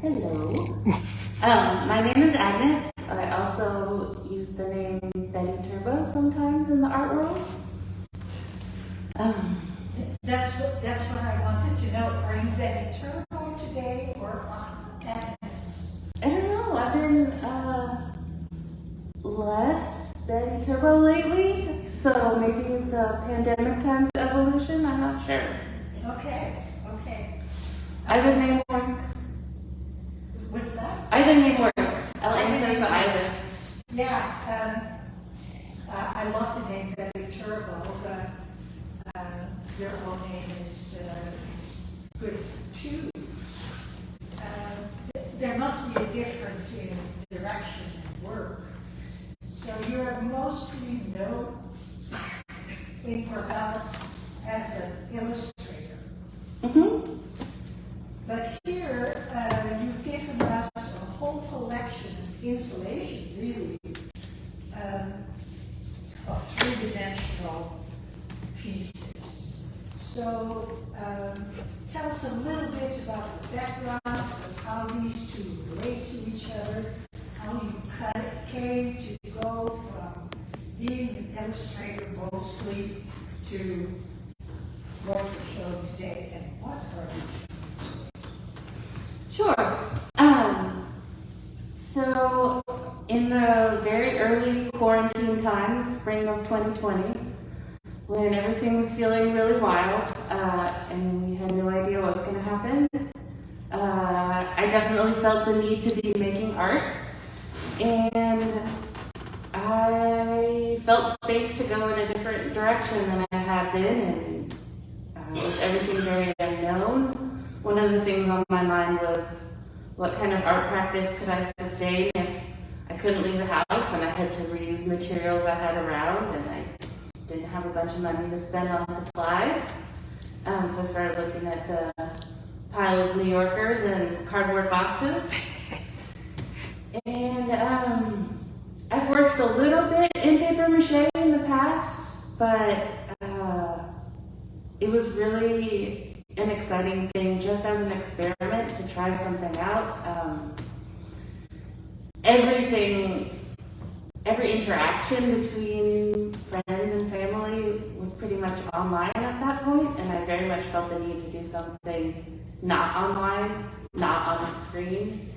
Hello. My name is Agnes. I also use the name Betty Turbo sometimes in the art world. That's what I wanted to know. Are you Betty Turbo today or Agnes? I don't know. I've been less Betty Turbo lately, so maybe it's a pandemic times evolution. I'm not sure. Okay. Either name works. What's that? Either name works. I'll answer to either. Yeah, I love the name Betty Turbo, but your own name is good too. There must be a difference in direction and work. So you're mostly known in Corvallis as an illustrator. Mm-hmm. But here, you've given us a whole collection of installation, really, of three-dimensional pieces. So tell us a little bit about the background of how these two relate to each other, how you came to go from being an illustrator mostly to what you're showing today, and what are these? Sure. So in the very early quarantine times, spring of 2020, when everything was feeling really wild and we had no idea what was going to happen, I definitely felt the need to be making art, and I felt space to go in a different direction than I had been, and with everything very unknown. One of the things on my mind was, what kind of art practice could I sustain if I couldn't leave the house and I had to reuse materials I had around and I didn't have a bunch of money to spend on supplies. So I started looking at the pile of New Yorkers and cardboard boxes. And I've worked a little bit in paper mache in the past, but it was really an exciting thing just as an experiment to try something out. Every interaction between friends and family was pretty much online at that point, and I very much felt the need to do something not online, not on a screen,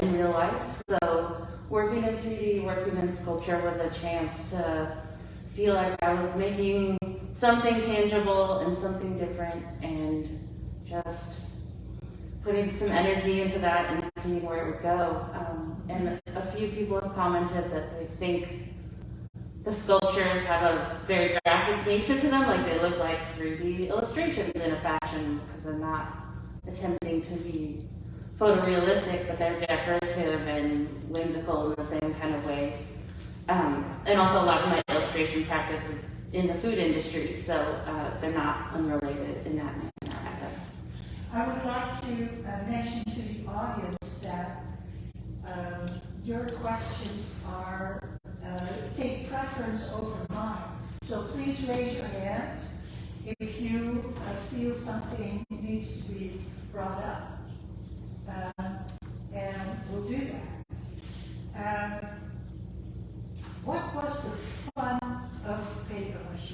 in real life. So working in 3D, working in sculpture was a chance to feel like I was making something tangible and something different, and just putting some energy into that and seeing where it would go. And a few people have commented that they think the sculptures have a very graphic nature to them, like they look like 3D illustrations in a fashion, because they're not attempting to be photorealistic, but they're decorative and whimsical in the same kind of way. And also a lot of my illustration practice is in the food industry, so they're not unrelated in that manner either. I would like to mention to the audience that your questions are take preference over mine. So please raise your hand if you feel something needs to be brought up, and we'll do that. What was the fun of paper mache?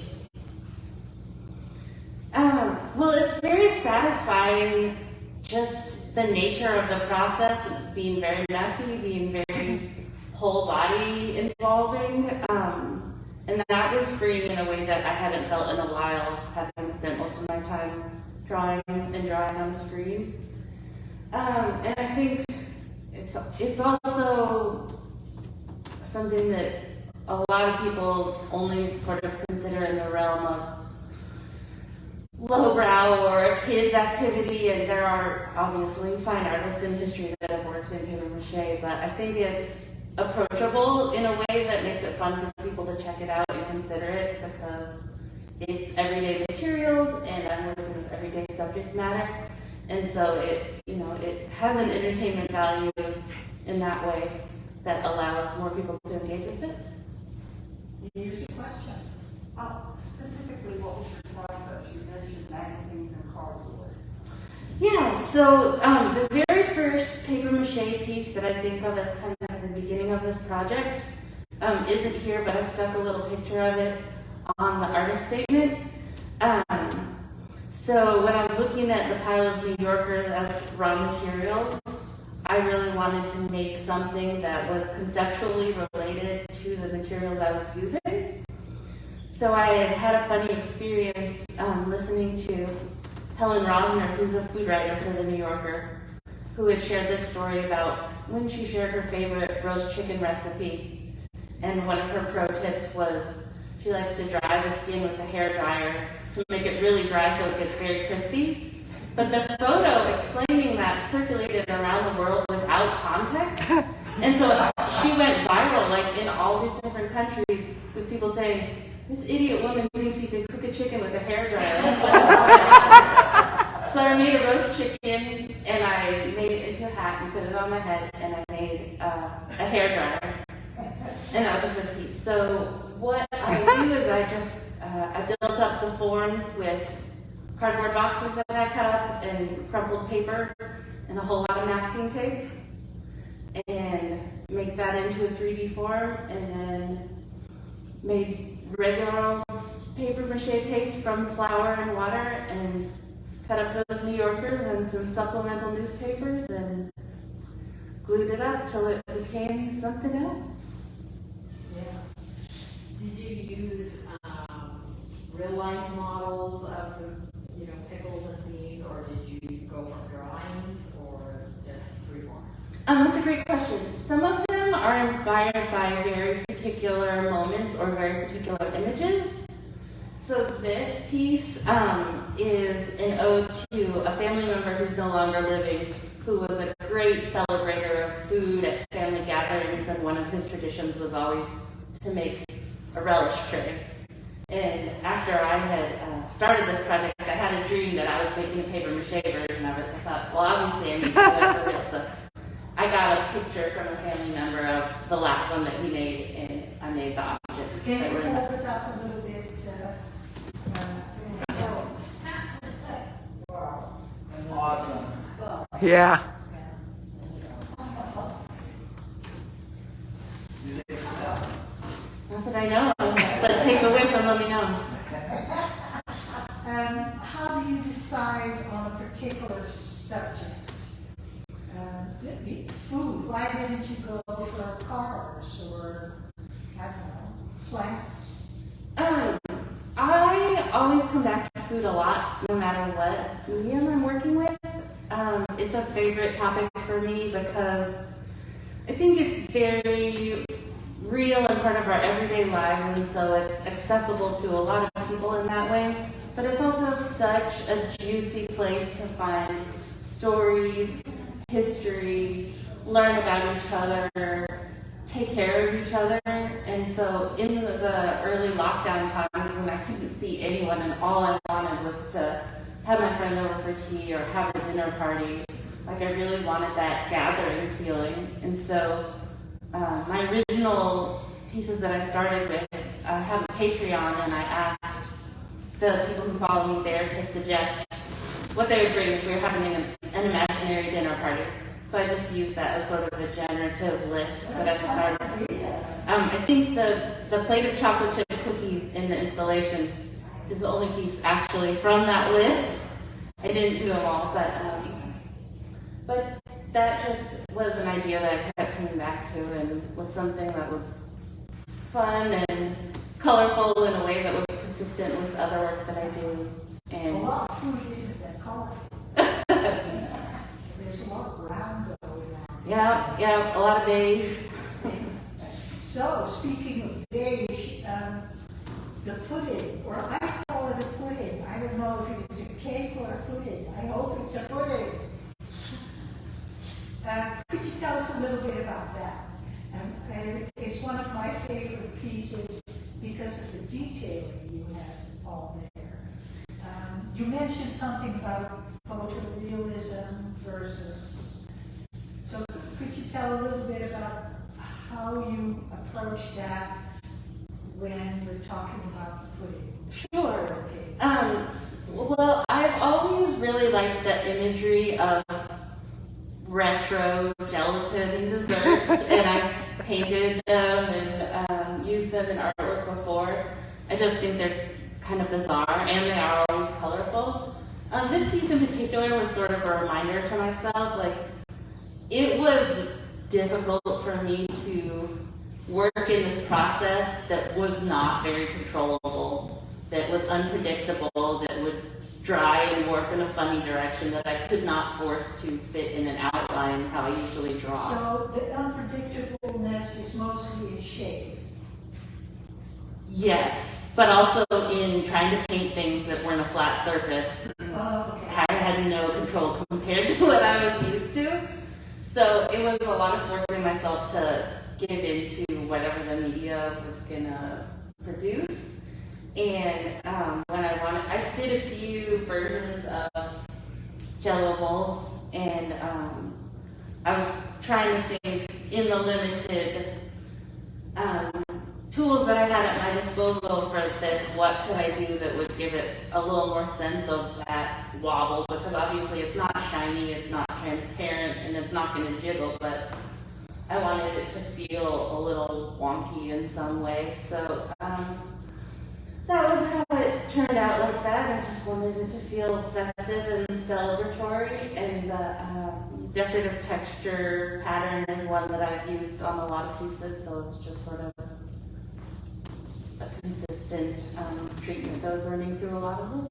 Well, it's very satisfying, just the nature of the process, being very messy, being very whole body involving, and that was freeing in a way that I hadn't felt in a while, having spent most of my time drawing on the screen. And I think it's also something that a lot of people only sort of consider in the realm of lowbrow or a kid's activity, and there are obviously fine artists in history that have worked in paper mache, but I think it's approachable in a way that makes it fun for people to check it out and consider it, because it's everyday materials and I'm working with everyday subject matter, and so it has an entertainment value in that way that allows more people to engage with it. Here's a question. Specifically, what was your process? You mentioned magazines and cardboard. Yeah, so the very first first paper mache piece that I think of as kind of the beginning of this project isn't here, but I stuck a little picture of it on the artist statement. So when I was looking at the pile of New Yorkers as raw materials, I really wanted to make something that was conceptually related to the materials I was using. So I had a funny experience listening to Helen Rosner, who's a food writer for the New Yorker, who had shared this story about when she shared her favorite roast chicken recipe. And one of her pro tips was she likes to dry the skin with a hair dryer to make it really dry so it gets very crispy. But the photo explaining that circulated around the world without context. And so she went viral, like in all these different countries, with people saying, "This idiot woman thinks you can cook a chicken with a hair dryer." So I made a roast chicken, and I made it into a hat and put it on my head, and I made a hair dryer. And that was the first piece. So what I do is I built up the forms with cardboard boxes that I cut up and crumpled paper and a whole lot of masking tape, and make that into a 3D form, and then made regular old paper mache paste from flour and water and cut up those New Yorkers and some supplemental newspapers and glued it up till it became something else. Yeah. Did you use real life models of the, pickles and things, or did you go from drawings or just freeform? That's a great question. Some of them are inspired by very particular moments or very particular images. So this piece is an ode to a family member who's no longer living, who was a great celebrator of food at family gatherings, and one of his traditions was always to make a relish tray. And after I had started this project, I had a dream that I was making a paper mache version of it. So I thought, well, obviously I need to do that for real. So I got a picture from a family member of the last one that he made, and I made the objects Can that you were in hold it. it up a little bit? Awesome. Yeah. Not that I know of, but take a whiff and let me know. How do you decide on a particular subject? Food. Why didn't you go for cars or, I don't know, plants? I always come back to food a lot, no matter what medium I'm working with. It's a favorite topic for me because I think it's very real and part of our everyday lives, and so it's accessible to a lot of people in that way. But it's also such a juicy place to find stories, history, learn about each other, take care of each other. And so in the early lockdown times when I couldn't see anyone and all I wanted was to have my friend over for tea or have a dinner party, like I really wanted that gathering feeling. And so my original pieces that I started with, I have a Patreon, and I asked the people who follow me there to suggest what they would bring if we were having an imaginary dinner party. So I just used that as sort of a generative list that I started. I think the plate of chocolate chip cookies in the installation is the only piece actually from that list. I didn't do them all, but that just was an idea that I kept coming back to, and was something that was fun and colorful in a way that was consistent with other work that I do. A And lot of food isn't that colorful. There's a lot of brown going on. yeah, a lot of beige. So, speaking of beige, the pudding, or I call it a pudding. I don't know if it's a cake or a pudding. I hope it's a pudding. Could you tell us a little bit about that? And it's one of my favorite pieces because of the detailing you have all there. You mentioned something about photorealism versus. So could you tell a little bit about how you approach that when we're talking about the pudding? Sure. Okay. Well, I've always really liked the imagery of retro gelatin and desserts, and I painted them and used them in artwork before. I just think they're kind of bizarre, and they are always colorful. This piece in particular was sort of a reminder to myself, like, it was difficult for me to work in this process that was not very controllable, that was unpredictable, that would dry and warp in a funny direction, that I could not force to fit in an outline how I usually draw. So the unpredictableness is mostly in shape. Yes, but also in trying to paint things that weren't a flat surface. Oh, okay. I had no control compared to what I was used to. So it was a lot of forcing myself to give into whatever the media was gonna produce. And when I did a few versions of Jello bowls, and I was trying to think in the limited tools that I had at my disposal for this, what could I do that would give it a little more sense of that wobble, because obviously it's not shiny, it's not transparent, and it's not going to jiggle, but I wanted it to feel a little wonky in some way. So that was how it turned out like that. I just wanted it to feel festive and celebratory, and the decorative texture pattern is one that I've used on a lot of pieces, so it's just sort of a consistent treatment that was running through a lot of them.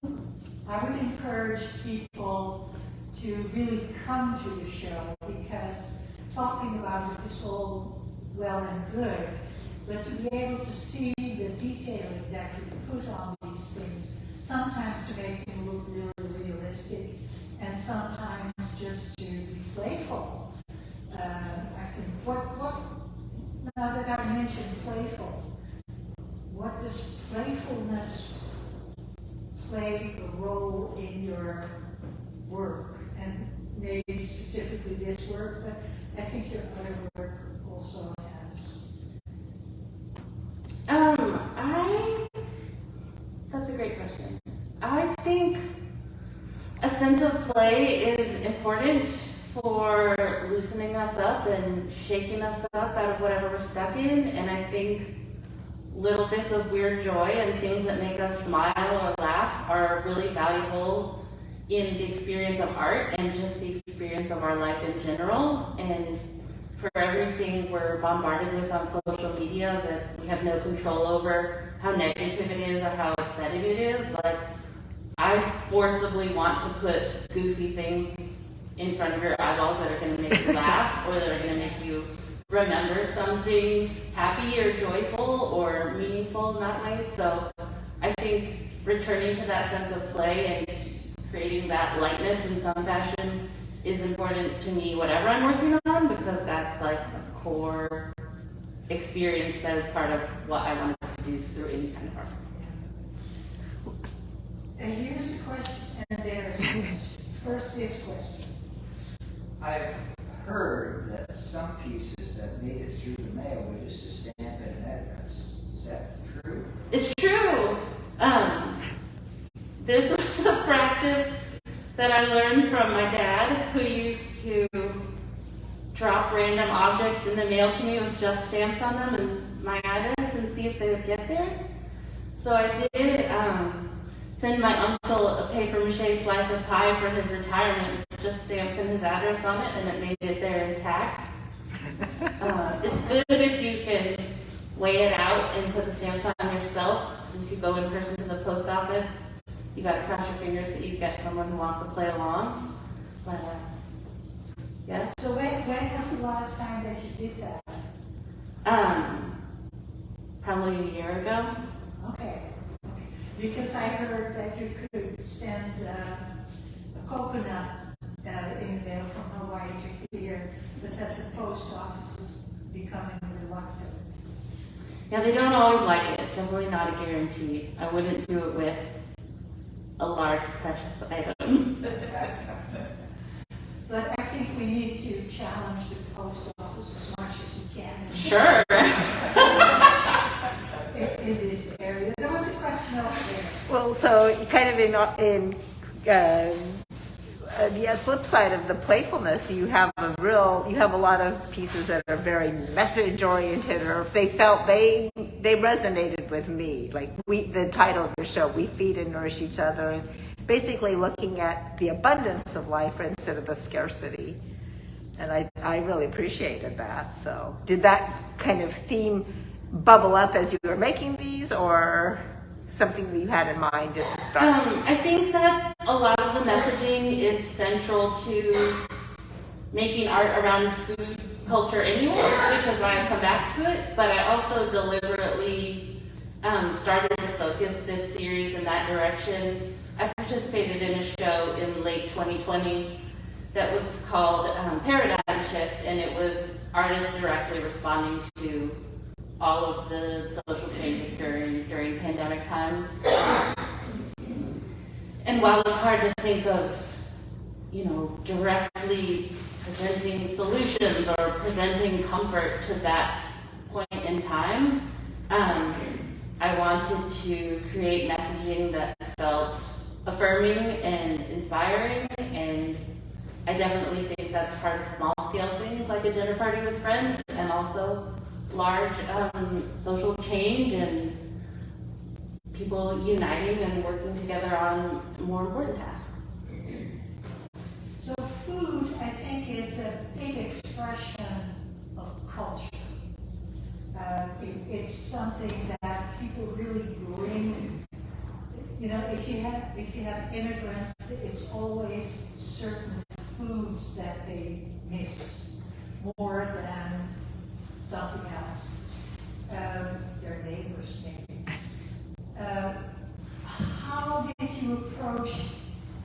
I would encourage people to really come to the show, because talking about it is all well and good, but to be able to see the detailing that you put on these things, sometimes to make them look really realistic, and sometimes just to be playful. I think, now that I mentioned playful, what does playfulness play a role in your work? And maybe specifically this work, but I think your other work also has. That's a great question. I think a sense of play is important for loosening us up and shaking us up out of whatever we're stuck in, and I think little bits of weird joy and things that make us smile or laugh are really valuable in the experience of art and just the experience of our life in general. And for everything we're bombarded with on social media that we have no control over how negative it is or how upsetting it is, like, I forcibly want to put goofy things in front of your eyeballs that are going to make you laugh, or that are going to make you remember something happy or joyful or meaningful in that way. So I think returning to that sense of play and creating that lightness in some fashion is important to me, whatever I'm working on, because that's like a core experience that is part of what I want to produce through any kind of art. And here's a question, and there's a question. First, this question. I've heard that some pieces that made it through the mail were just a stamp and an address. Is that true? It's true. This was a practice that I learned from my dad, who used to drop random objects in the mail to me with just stamps on them and my address and see if they would get there. So I did send my uncle a paper mache slice of pie for his retirement with just stamps and his address on it, and it made it there intact. It's good if you can weigh it out and put the stamps on yourself, since if you go in person to the post office, you got to cross your fingers that you get someone who wants to play along. But yeah. So when was the last time that you did that? Probably a year ago. Okay. Because I heard that you could send a coconut in the mail from Hawaii to here, but that the post office is becoming reluctant. Yeah, they don't always like it. It's definitely not a guarantee. I wouldn't do it with a large precious item. But I think we need to challenge the post office as much as we can. Sure. In this area. There was a question over there. Well, so kind of the flip side of the playfulness, you have a lot of pieces that are very message oriented, or they resonated with me. Like the title of your show, We Feed and Nourish Each Other, and basically looking at the abundance of life instead of the scarcity. And I really appreciated that. So did that kind of theme bubble up as you were making these, or something that you had in mind at the start? I think that a lot of the messaging is central to making art around food culture anyways, which is why I come back to it. But I also deliberately started to focus this series in that direction. I participated in a show in late 2020 that was called Paradigm Shift, and it was artists directly responding to all of the social change occurring during pandemic times. And while it's hard to think of, directly presenting solutions or presenting comfort to that point in time, I wanted to create messaging that felt affirming and inspiring, and I definitely think that's part of small-scale things like a dinner party with friends, and also large social change and people uniting and working together on more important tasks. So food, I think, is a big expression of culture. It's something that people really bring. If you have immigrants, it's always certain foods that they miss more than something else. Their neighbors, maybe. How did you approach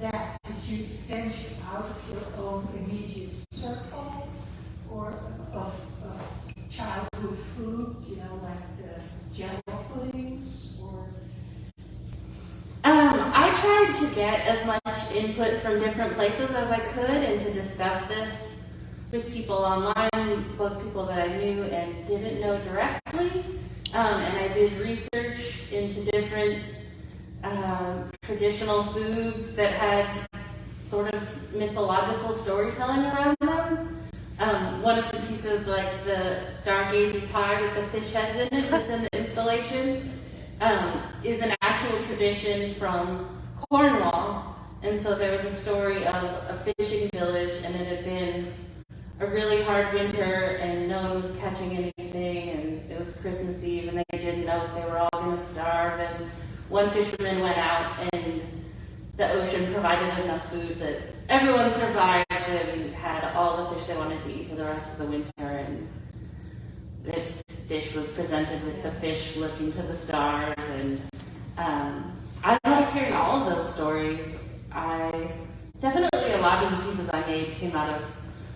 that? Did you venture out of your own immediate circle, or of childhood food? Like the Jello puddings, or? I tried to get as much input from different places as I could, and to discuss this with people online, both people that I knew and didn't know directly. And I did research into different traditional foods that had sort of mythological storytelling around them. One of the pieces, like the stargazer pie with the fish heads in it, that's in the installation, is an actual tradition from Cornwall. And so there was a story of a fishing village, and it had been a really hard winter and no one was catching anything, and it was Christmas Eve and they didn't know if they were all going to starve, and one fisherman went out and the ocean provided enough food that everyone survived and had all the fish they wanted to eat for the rest of the winter. And this dish was presented with the fish looking to the stars, and I love hearing all of those stories. Definitely a lot of the pieces I made came out of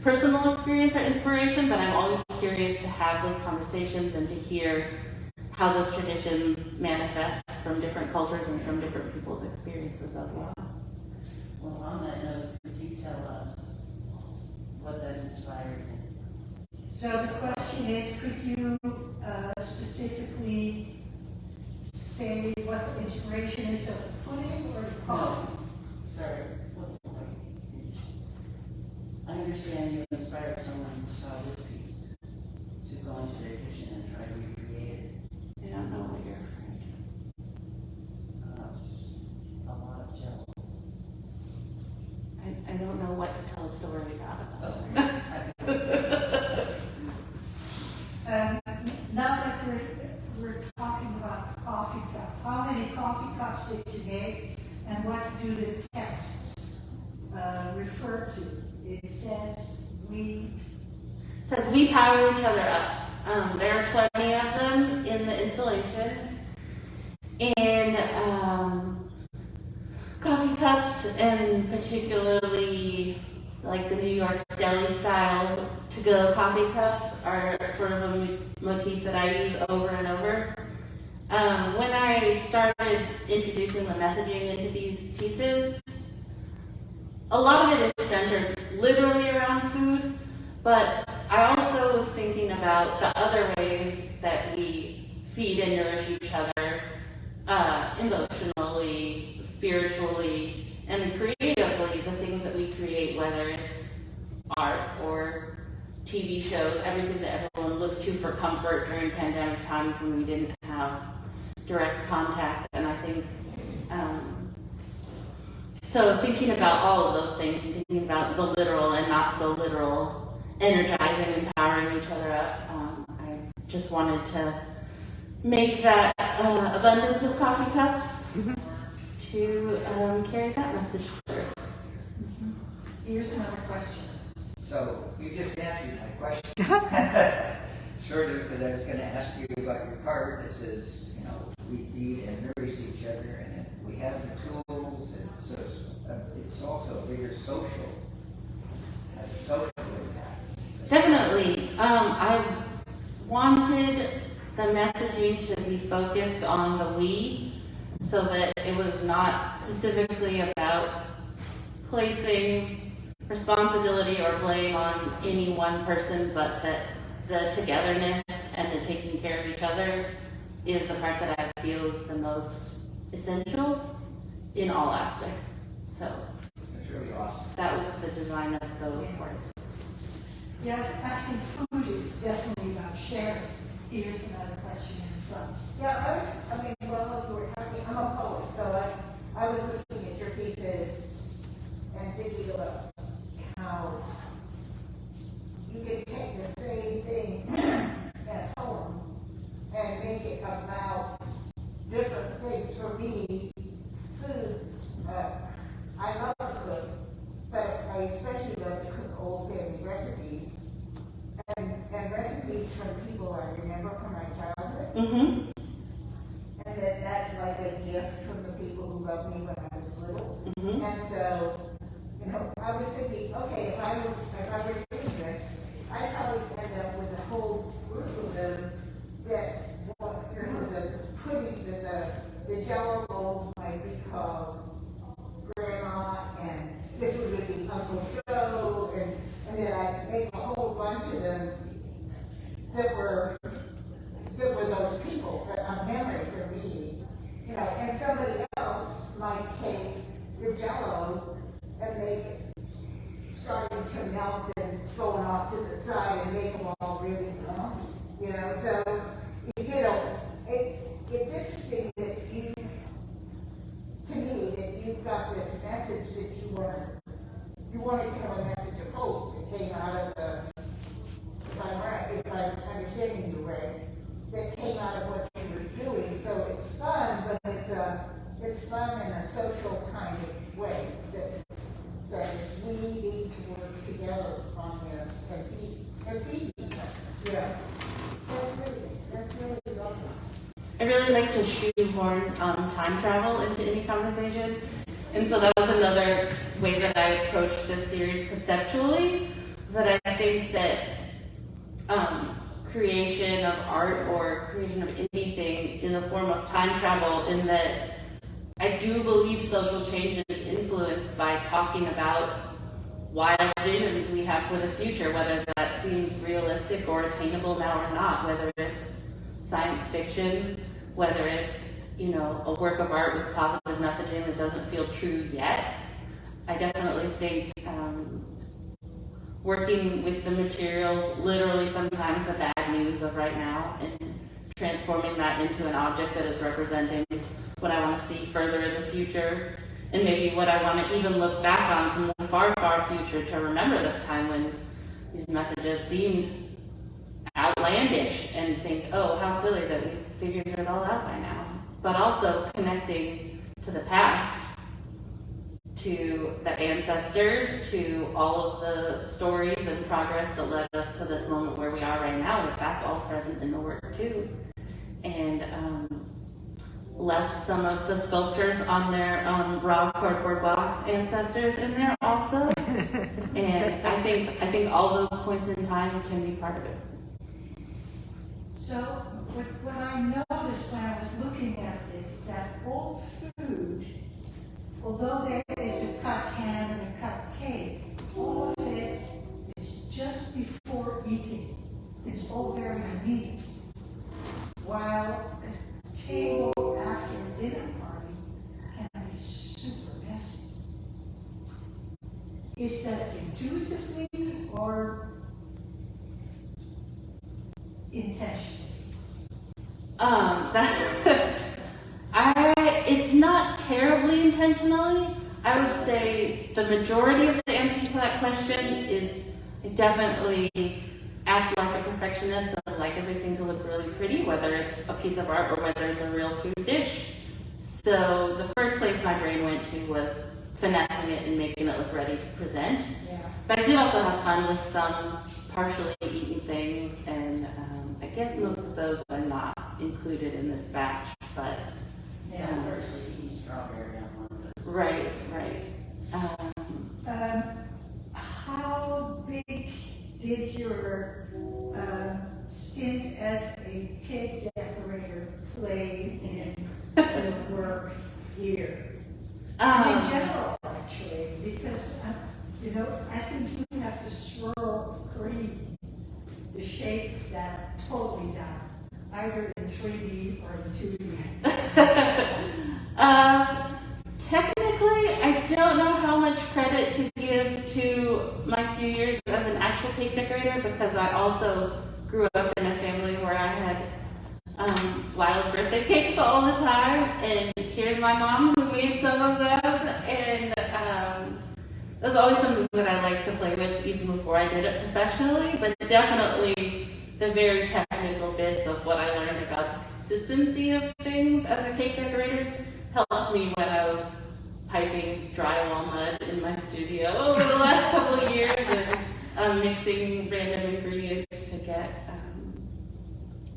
personal experience or inspiration, but I'm always curious to have those conversations and to hear how those traditions manifest from different cultures and from different people's experiences as well. Well, on that note, could you tell us what that inspired you? So the question is, could you specifically say what the inspiration is of the pudding or the coffee? No, sorry, wasn't quite. I understand you inspired someone who saw this piece to go into their kitchen and try to recreate it. I don't know what you're referring to. A lot of Jello. I don't know what to tell a story about. Now that we're talking about the coffee cup, how many coffee cups did you make, and what do the texts refer to? It says we power each other up. There are 20 of them in the installation. And coffee cups, and particularly like the New York deli style to-go coffee cups, are sort of a motif that I use over and over. When I started introducing the messaging into these pieces, a lot of it is centered literally around food, but I also was thinking about the other ways that we feed and nourish each other, emotionally, spiritually, and creatively, the things that we create shows, everything that everyone looked to for comfort during pandemic times when we didn't have direct contact. And I think, so thinking about all of those things and thinking about the literal and not so literal, energizing, empowering each other up, I just wanted to make that abundance of coffee cups to carry that message forward. Here's another question. So you just answered my question. Sort of, because I was going to ask you about your card that says, you know, we feed and nourish each other, and we have the tools, and so it's also a bigger social, has a social impact. Definitely. I wanted the messaging to be focused on the we, so that it was not specifically about placing responsibility or blame on any one person, but that the togetherness and the taking care of each other is the part that I feel is the most essential in all aspects. So It's really awesome. that was the design of those words. Yeah, I think food is definitely about sharing. Here's another question in front. Yeah, while you were talking, I'm a poet, so I was looking at your pieces and thinking about how you can take the same thing in a poem and make it about different things. For me, food, I love to cook, but I especially love to cook old family recipes. And recipes from people I remember from my childhood. Mm-hmm. And that's like a gift from the people who loved me when I was little. Mm-hmm. And so, you know, I was thinking, okay, if I were doing this, I'd probably end up with a whole group of them that, the Jello bowl might be called Grandma, and this would be Uncle Joe, and then I'd make a whole bunch of them that were those people, a memory for me, you know, and somebody else might take the Jello and make it starting to melt and going off to the side and make them all really lumpy, you know. So, you know, it's interesting that to me, that you've got this message that you want to tell a message of hope that came out of if I'm understanding you right, that came out of what you were doing. So it's fun, but it's fun in a social kind of way that says we need to work together on this and feed each other. Yeah, that's really lovely. I really like to shoehorn time travel into any conversation. And so that was another way that I approached this series conceptually, is that I think that creation of art or creation of anything is a form of time travel, in that I do believe social change is influenced by talking about wild visions we have for the future, whether that seems realistic or attainable now or not, whether it's science fiction, whether it's, you know, a work of art with positive messaging that doesn't feel true yet. I definitely think working with the materials, literally sometimes the bad news of right now, and transforming that into an object that is representing what I want to see further in the future, and maybe what I want to even look back on from the far, far future to remember this time when these messages seemed outlandish, and think, oh, how silly that we figured it all out by now. But also connecting to the past, to the ancestors, to all of the stories and progress that led us to this moment where we are right now. Like, that's all present in the work too. And left some of the sculptures on their raw cardboard box ancestors in there also. And I think all those points in time can be part of it. So what I noticed when I was looking at this, that old food, although there is a cut ham and a cut cake, all of it is just before eating. It's all very neat. While a table after a dinner party can be super messy. Is that intuitively, or intentionally? It's not terribly intentionally. I would say the majority of the answer to that question is I definitely act like a perfectionist and like everything to look really pretty, whether it's a piece of art or whether it's a real food dish. So the first place my brain went to was finessing it and making it look ready to present. Yeah. But I did also have fun with some partially eaten things, and I guess most of those are not included in this batch, but Yeah, partially eating strawberry on one of those. right. How big did your stint as a cake decorator play in your work here? And in general, actually, because, I think you have to swirl Corrine to shape that totally down, either in 3D or in 2D. Technically, I don't know how much credit to give to my few years as an actual cake decorator, because I also grew up in a family where I had wild birthday cakes all the time, and here's my mom who made some of them, and it was always something that I liked to play with even before I did it professionally, but definitely the very technical bits of what I learned about the consistency of things as a cake decorator helped me when I was piping drywall mud in my studio over the last couple of years and mixing random ingredients to get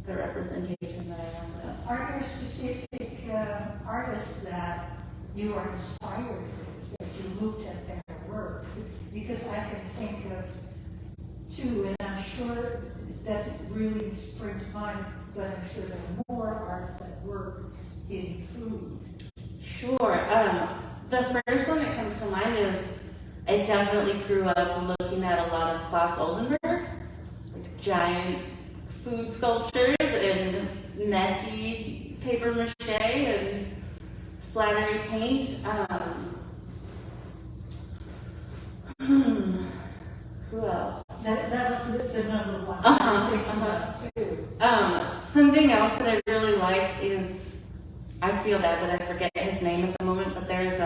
the representation that I wanted. Are there specific artists that you are inspired with, that you looked at their work? Because I can think of two, and I'm sure that really spring to mind, but I'm sure there are more artists that work in food. Sure. The first one that comes to mind is I definitely grew up looking at a lot of Klaus Oldenburg, like giant food sculptures and messy paper mache and splattery paint. Who else? That was the number one I was thinking of too. Something else that I really like is, I feel bad that I forget his name at the moment, but there's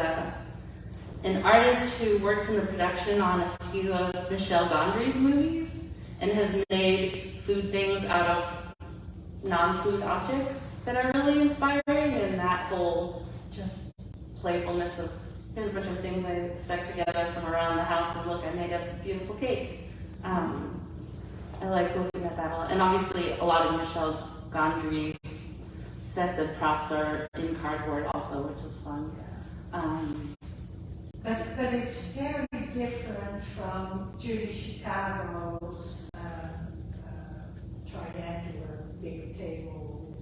an artist who works in the production on a few of Michel Gondry's movies and has made food things out of non-food objects that are really inspiring, and that whole just playfulness of here's a bunch of things I stuck together from around the house and look, I made a beautiful cake. I like looking at that a lot. And obviously a lot of Michel Gondry's sets of props are in cardboard also, which is fun. But it's very different from Judy Chicago's triangular big table,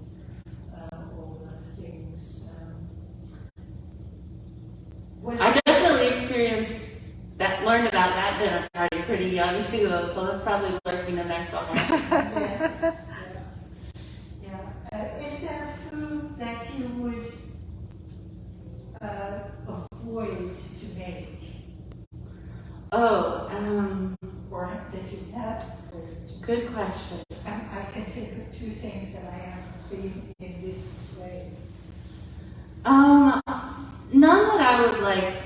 all the things. I definitely experienced that, learned about that dinner party pretty young too, though, so that's probably lurking in there somewhere. Yeah. Is there food that you would avoid to make? Or that you have avoided? Good question. I can think of two things that I haven't seen in this display. None that I would like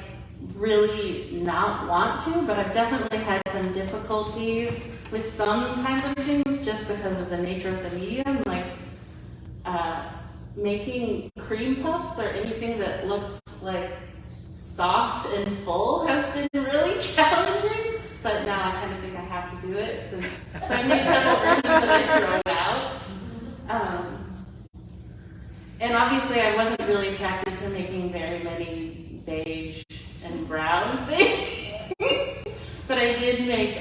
really not want to, but I've definitely had some difficulty with some kinds of things just because of the nature of the medium, like making cream puffs or anything that looks like soft and full has been really challenging, but now I kind of think I have to do it, so I made several versions that I throw out. And obviously I wasn't really attracted to making very many beige and brown things, but I did make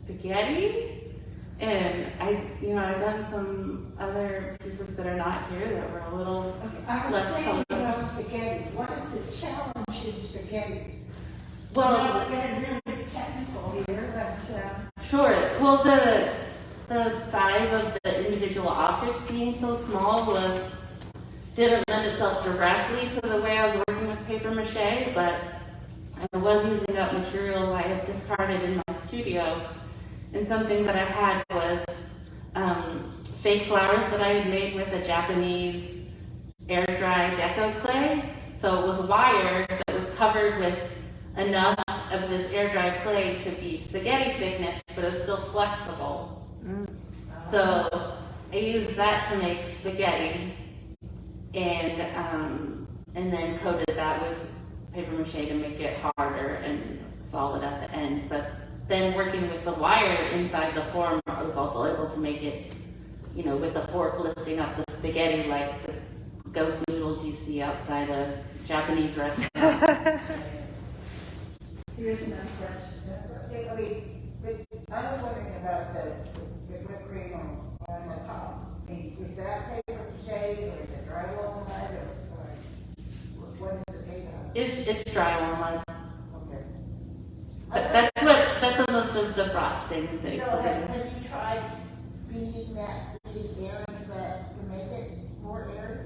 spaghetti, and I've done some other pieces that are not here that were a little I was less thinking colorful. of spaghetti. What is the challenge in spaghetti? Well, We're getting really technical here, but sure. Well, the size of the individual object being so small didn't lend itself directly to the way I was working with paper mache, but I was using up materials I had discarded in my studio. And something that I had was fake flowers that I had made with a Japanese air dry deco clay. So it was wire that was covered with enough of this air dry clay to be spaghetti thickness, but it was still flexible. So I used that to make spaghetti, and then coated that with paper mache to make it harder and solid at the end. But then working with the wire inside the form, I was also able to make it, you know, with the fork lifting up the spaghetti like the ghost noodles you see outside a Japanese restaurant. Here's another question. I mean, I was wondering about the whipped cream on the top. I mean, is that paper mache or is it drywall mud or what is it made of? It's drywall mud. Okay. But that's what most of the frosting things. So have you tried beating air into that to make it more airy?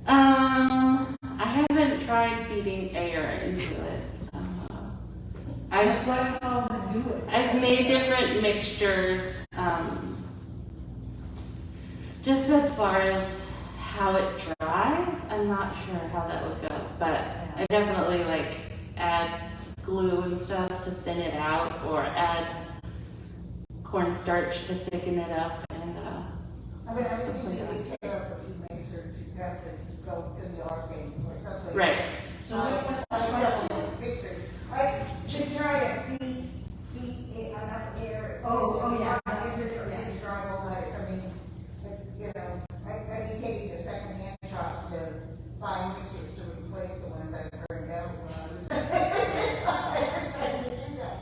I haven't tried feeding air into it. That's what I call them do it. I've made different mixtures, just as far as how it dries, I'm not sure how that would go, but I definitely like add glue and stuff to thin it out, or add cornstarch to thicken it up, and I mean, I think you really care if you make certain you have to go to the arcade or something. right. So what's the question? Pictures. I should try to beat enough air. Oh, yeah. Maybe drywall mud or something. But, you know, I'd be taking the second-hand shops to buy mixers to replace the ones I burned out when I was trying to do that.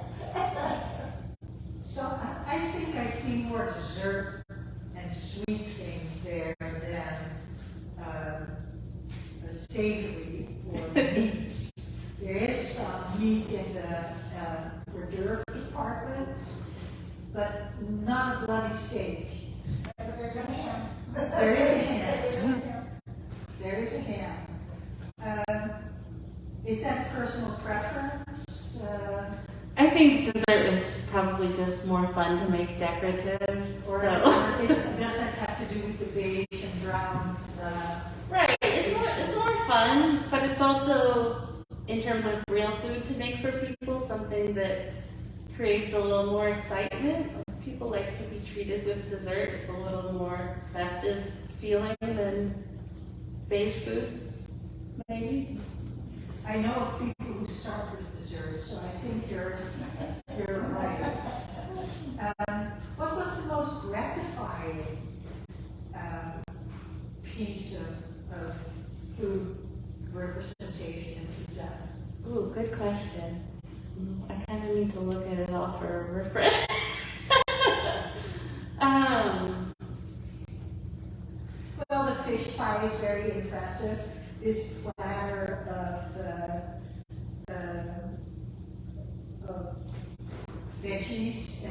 So I think I see more dessert and sweet things there than the savory or meats. There is some meat in the hors d'oeuvre departments, but not a bloody steak. But there's a ham. There is a ham. There is a ham. Is that personal preference? I think dessert is probably just more fun to make decorative. Or So. does that have to do with the beige and brown? Right, it's more fun, but it's also, in terms of real food to make for people, something that creates a little more excitement. People like to be treated with dessert. It's a little more festive feeling than beige food, maybe. I know of people who start with dessert, so I think you're right. What was the most gratifying piece of food representation that you've done? Ooh, good question. I kind of need to look at it all for a refresh. Well, the fish pie is very impressive. This platter of veggies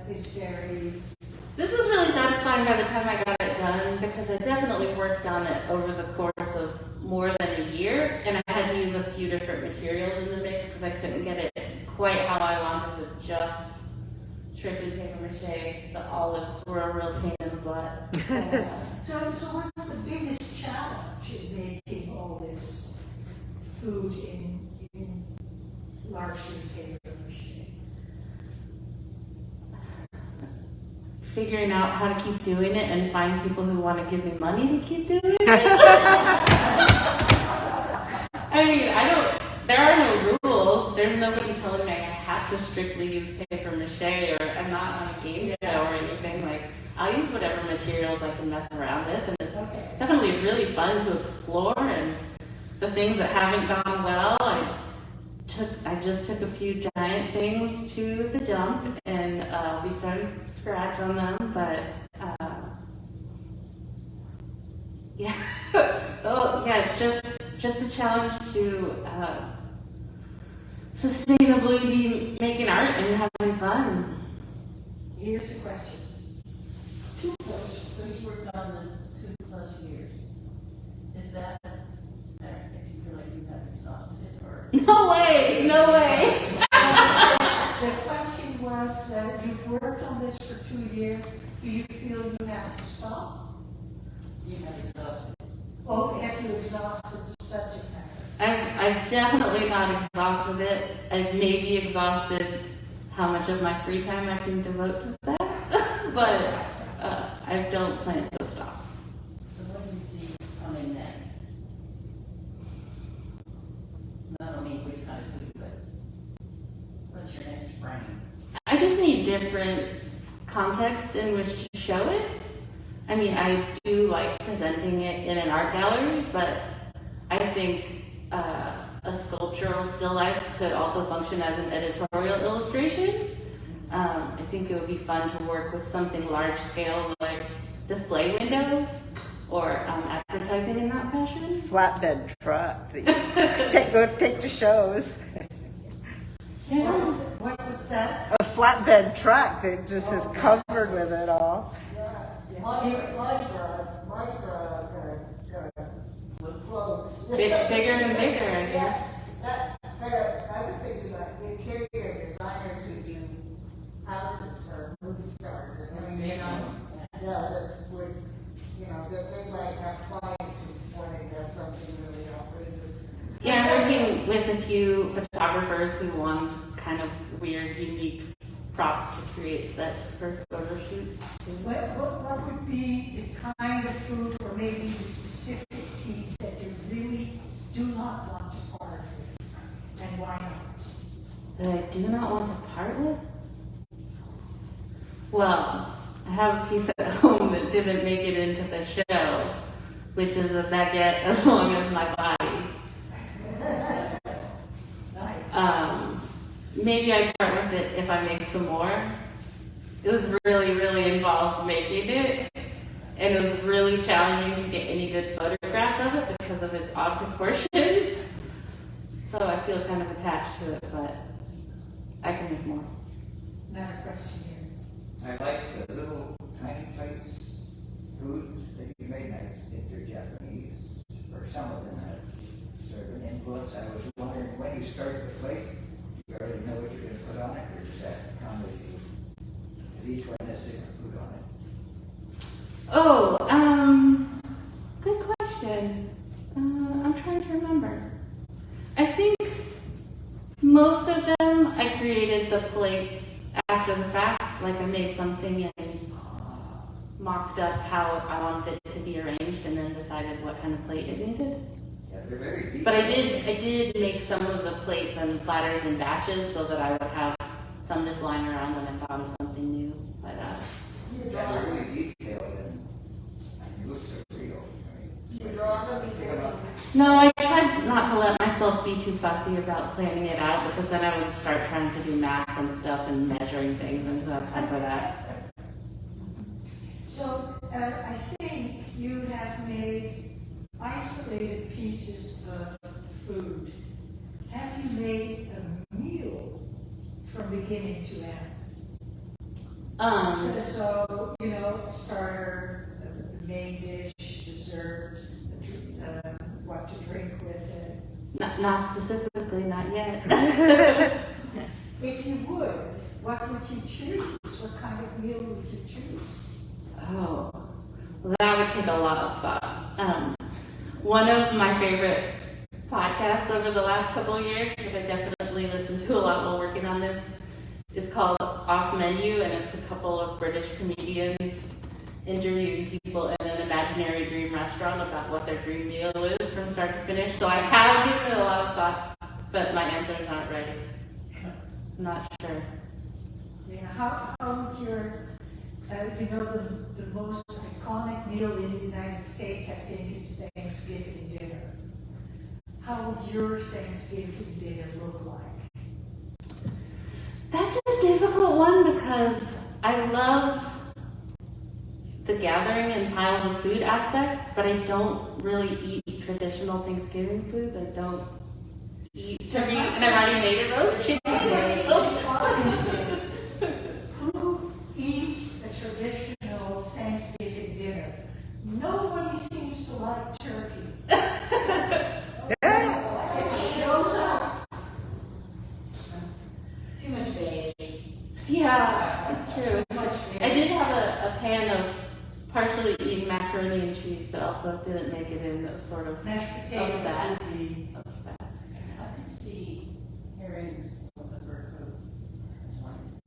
is very... This was really satisfying by the time I got it done, because I definitely worked on it over the course of more than a year, and I had to use a few different materials in the mix because I couldn't get it quite how I wanted with just strictly paper mache. The olives were a real pain in the butt. So what's the biggest challenge in making all this food in largely paper mache? Figuring out how to keep doing it and find people who want to give me money to keep doing it. I mean, there are no rules. There's nobody telling me I have to strictly use paper mache, or I'm not on a game show or anything. Like, I'll use whatever materials I can mess around with, and it's definitely really fun to explore. And the things that haven't gone well, I just took a few giant things to the dump, and we started from scratch on them, but yeah. Oh yeah, it's just a challenge to sustainably be making art and having fun. Here's the question. Two questions. So you worked on this 2+ years. Is that, if you feel like you have exhausted it, or? No way, no way. The question was, you've worked on this for 2 years. Do you feel you have to stop? You have exhausted. Or have you exhausted the subject matter? I've definitely not exhausted it. I've maybe exhausted how much of my free time I can devote to that, but I don't plan to stop. So what do you see coming next? Not only which kind of food, but what's your next frame? I just need different context in which to show it. I mean, I do like presenting it in an art gallery, but I think a sculptural still life could also function as an editorial illustration. I think it would be fun to work with something large scale like display windows or advertising in that fashion. Flatbed truck that you go take to shows. What was that? A flatbed truck that just is covered with it all. Bigger and bigger, I guess. I was thinking like the interior designers who do houses for movie stars and that would, that they like have clients who wanted to have something really outrageous. Yeah, I'm working with a few photographers who want kind of weird, unique props to create sets for photo shoots. What would be the kind of food or maybe the specific piece that you really do not want to part with? And why not? That I do not want to part with? Well, I have a piece at home that didn't make it into the show, which is a baguette as long as my body. Nice. Maybe I'd part with it if I make some more. It was really, really involved making it, and it was really challenging to get any good photographs of it because of its odd proportions. So I feel kind of attached to it, but I can make more. Another question here. I like the little tiny plates, food that you made. I think they're Japanese, or some of them have sort of an influence. I was wondering, when you start the plate, do you already know what you're going to put on it, or does that come with you? Because each one has different food on it. Oh, good question. I'm trying to remember. I think most of them I created the plates after the fact, like I made something and mocked up how I wanted it to be arranged and then decided what kind of plate it needed. Yeah, they're very deep. But I did make some of the plates and platters in batches so that I would have some just lying around when I thought of something new. But Yeah, they're really detailed and it looks so real. You draw them, you draw them. no, I tried not to let myself be too fussy about planning it out because then I would start trying to do math and stuff and measuring things, and who has time for that? So I think you have made isolated pieces of food. Have you made a meal from beginning to end? So starter, main dish, dessert, what to drink with it. Not specifically, not yet. If you would, what would you choose? What kind of meal would you choose? Oh, well, that would take a lot of thought. One of my favorite podcasts over the last couple of years that I definitely listened to a lot while working on this is called Off Menu, and it's a couple of British comedians interviewing people in an imaginary dream restaurant about what their dream meal is from start to finish. So I have given it a lot of thought, but my answers aren't ready. I'm not sure. Yeah, how would your, the most iconic meal in the United States, I think, is Thanksgiving dinner. How would your Thanksgiving dinner look like? That's a difficult one because I love the gathering and piles of food aspect, but I don't really eat traditional Thanksgiving foods. I don't eat turkey, and I've already made a roast chicken. Who eats a traditional Thanksgiving dinner? Nobody seems to like turkey. It shows up. Too much beige. Yeah, that's true. I did have a pan of cheese, but also didn't make it in sort of Mashed some of potatoes that. would be, Of that. I can see herrings with a fur coat as one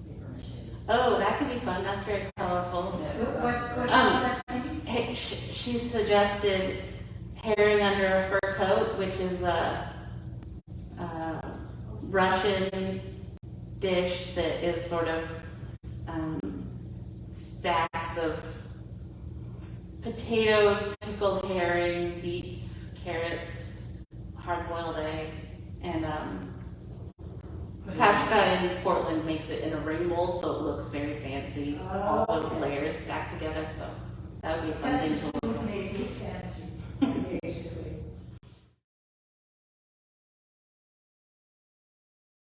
paper mache. Oh, that could be fun. That's very colorful. what Um, that? Hey, she suggested herring under a fur coat, which is a Russian dish that is sort of stacks of potatoes, pickled herring, beets, carrots, hard-boiled egg, and Kashka in Portland makes it in a ring mold, so it looks very fancy. All the layers stacked together, so that would be a fun That's thing the to look food at. made me fancy.